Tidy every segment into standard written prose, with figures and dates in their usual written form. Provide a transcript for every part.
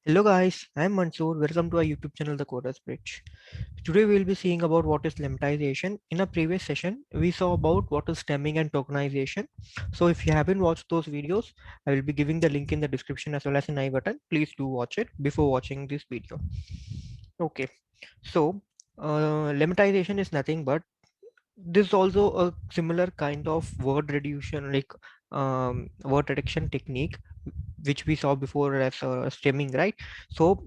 Hello guys, I am Mansoor. Welcome to our YouTube channel, The Coders Bridge. Today we will be seeing about what is lemmatization. In a previous session, we saw about what is stemming and tokenization. So if you haven't watched those videos, I will be giving the link in the description as well as in I button. Please do watch it before watching this video. Okay, so lemmatization is nothing but this is also a similar kind of word reduction, like word reduction technique which we saw before as stemming, right? So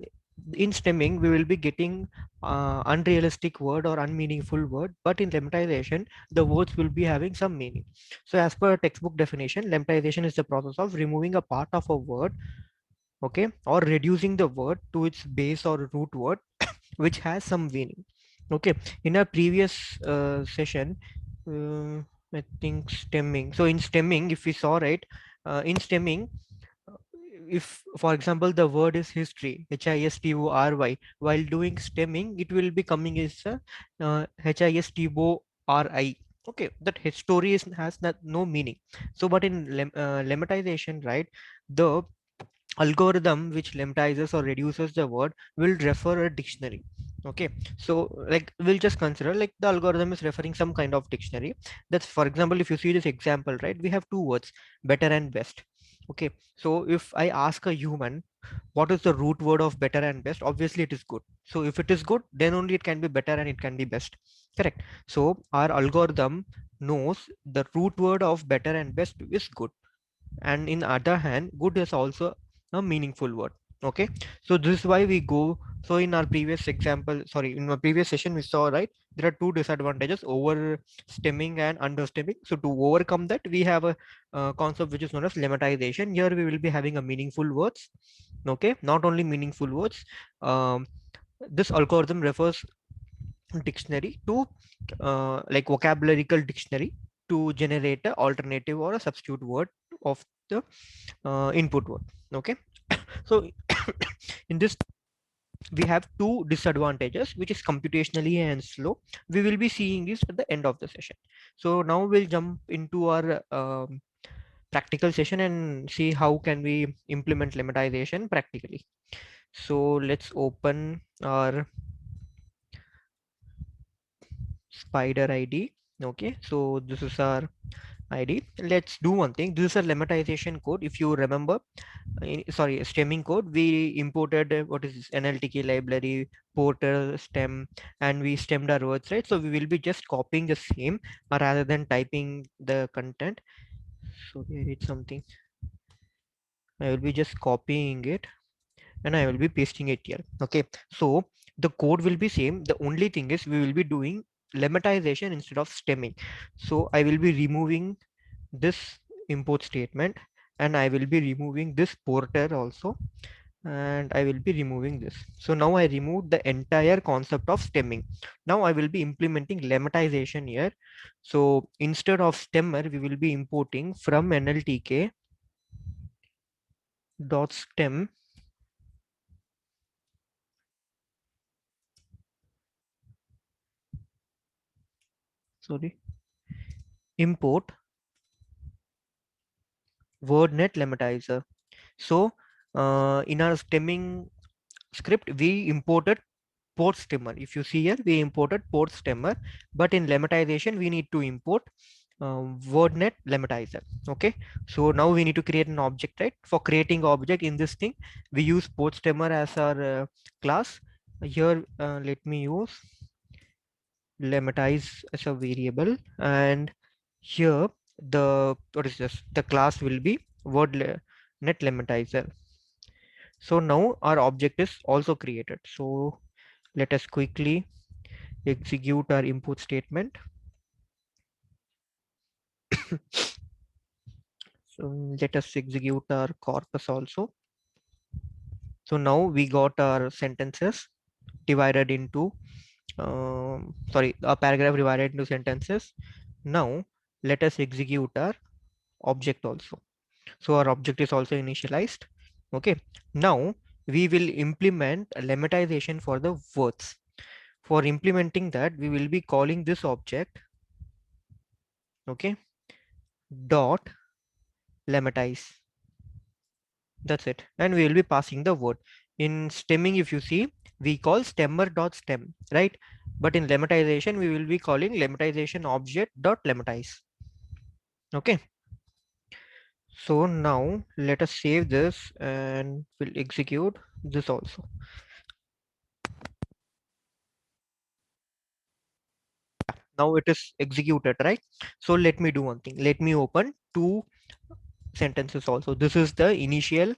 in stemming we will be getting unrealistic word or unmeaningful word, but in lemmatization the words will be having some meaning. So as per textbook definition, lemmatization is the process of removing a part of a word, okay, or reducing the word to its base or root word which has some meaning. Okay, in a previous session, uh, I think stemming. So in stemming, if we saw, right, in stemming, uh, if for example the word is history, history, while doing stemming it will be coming as histori. Okay, that history has no meaning. So but in lemmatization, right, the algorithm which lemmatizes or reduces the word will refer a dictionary. Okay, so like we'll just consider like the algorithm is referring some kind of dictionary. That's, for example, if you see this example, right, we have two words, better and best. Okay, so if I ask a human what is the root word of better and best, obviously it is good. So if it is good, then only it can be better and it can be best, correct? So our algorithm knows the root word of better and best is good, and in other hand good is also a meaningful word. Okay, so this is why we go. So in our previous example, sorry, in our previous session we saw, right, there are two disadvantages, over stemming and understemming. So to overcome that we have a concept which is known as lemmatization. Here we will be having a meaningful words. Okay, not only meaningful words, um, this algorithm refers dictionary to like vocabularical dictionary to generate a alternative or a substitute word of the input word. Okay, so in this we have two disadvantages, which is computationally and slow. We will be seeing this at the end of the session. So now we'll jump into our practical session and see how can we implement lemmatization practically. So let's open our spider id. Okay, so this is our id. Let's do one thing. This is a lemmatization code. If you remember, sorry, stemming code, we imported what is this NLTK library, portal, stem, and we stemmed our words, right? So we will be just copying the same rather than typing the content. So here it's something. I will be just copying it and I will be pasting it here. Okay, so the code will be same. The only thing is we will be doing lemmatization instead of stemming. So I will be removing this import statement, and I will be removing this porter also, and I will be removing this. So now I removed the entire concept of stemming. Now I will be implementing lemmatization here. So instead of stemmer, we will be importing from NLTK dot stem, sorry, import wordnet lemmatizer. So in our stemming script, we imported port stemmer. If you see here, we imported port stemmer, but in lemmatization, we need to import wordnet lemmatizer. Okay, so now we need to create an object, right? For creating object in this thing, we use port stemmer as our class. Here, let me use lemmatize as a variable, and here the what is this? The class will be net lemmatizer. So now our object is also created. So let us quickly execute our input statement. So let us execute our corpus also. So now we got our sentences divided into sorry, a paragraph divided into sentences. Now let us execute our object also. So our object is also initialized. Okay, now we will implement a lemmatization for the words. For implementing that, we will be calling this object, okay, dot lemmatize. That's it, and we will be passing the word. In stemming, if you see, we call stemmer.stem, right? But in lemmatization, we will be calling lemmatization object.lemmatize. Okay. So now let us save this and we'll execute this also. Now it is executed, right? So let me do one thing. Let me open two sentences also. This is the initial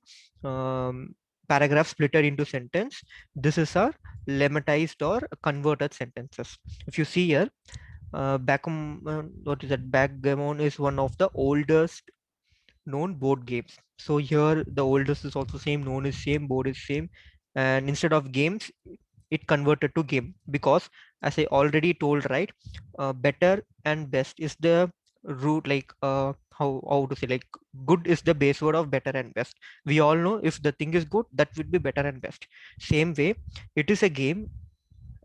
paragraph splitter into sentence. This is our lemmatized or converted sentences. If you see here, what is that? Backgammon is one of the oldest known board games. So here the oldest is also same, known is same, board is same, and instead of games, it converted to game because, as I already told, right, better and best is the root, like how to say, like good is the base word of better and best. We all know if the thing is good, that would be better and best. Same way, it is a game.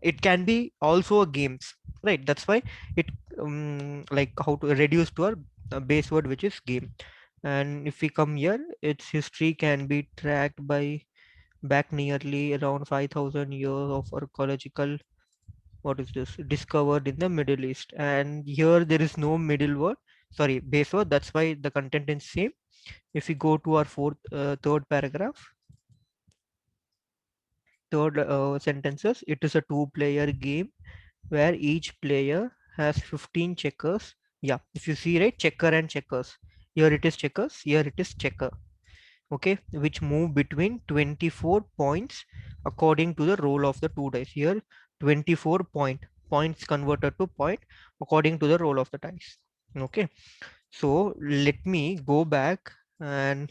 It can be also a games, right? That's why it like how to reduce to our base word, which is game. And if we come here, its history can be tracked by back nearly around 5,000 years of archaeological, what is this, discovered in the Middle East. And here there is no middle word, sorry, base word. That's why the content is same. If we go to our third paragraph, third sentences, it is a two-player game where each player has 15 checkers. Yeah, if you see, right, checker and checkers. Here it is checkers, here it is checker. Okay, which move between 24 points according to the roll of the two dice. Here 24 points converted to point according to the roll of the dice. Okay, so let me go back and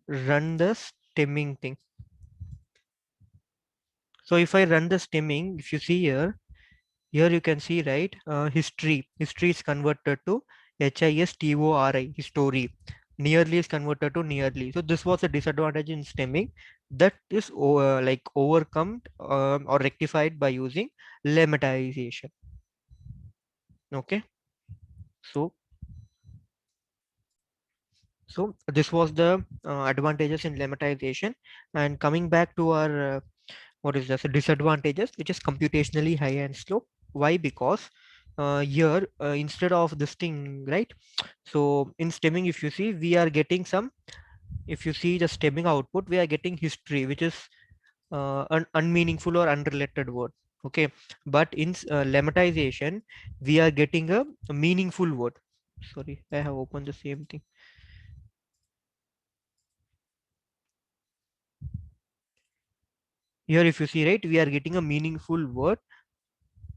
run the stemming thing. So if I run the stemming, if you see here you can see, right, history is converted to HISTORI, history. Nearly is converted to nearly. So this was a disadvantage in stemming that is like overcome or rectified by using lemmatization. Okay, so this was the advantages in lemmatization. And coming back to our what is this, disadvantages, which is computationally high and slow. Why? Because here instead of this thing, right, so in stemming, if you see, we are getting some, if you see the stemming output, we are getting history, which is an unmeaningful or unrelated word. Okay, but in lemmatization, we are getting a meaningful word. Sorry, I have opened the same thing. Here if you see, right, we are getting a meaningful word,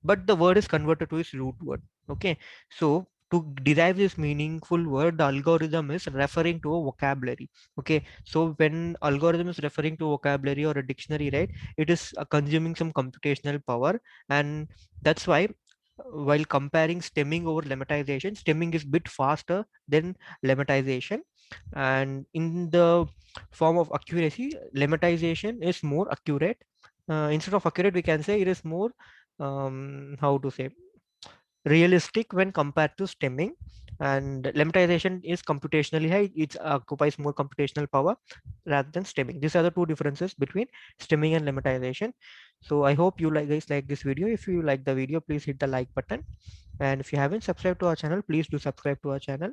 but the word is converted to its root word. Okay, so to derive this meaningful word, the algorithm is referring to a vocabulary. Okay, so when algorithm is referring to vocabulary or a dictionary, right, it is consuming some computational power. And that's why while comparing stemming over lemmatization, stemming is bit faster than lemmatization. And in the form of accuracy, lemmatization is more accurate. Instead of accurate, we can say it is more how to say, realistic when compared to stemming. And lemmatization is computationally high, it occupies more computational power rather than stemming. These are the two differences between stemming and lemmatization. So I hope you guys like this video. If you like the video, please hit the like button, and if you haven't subscribed to our channel, please do subscribe to our channel.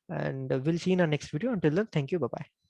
And we'll see you in our next video. Until then, thank you, bye bye.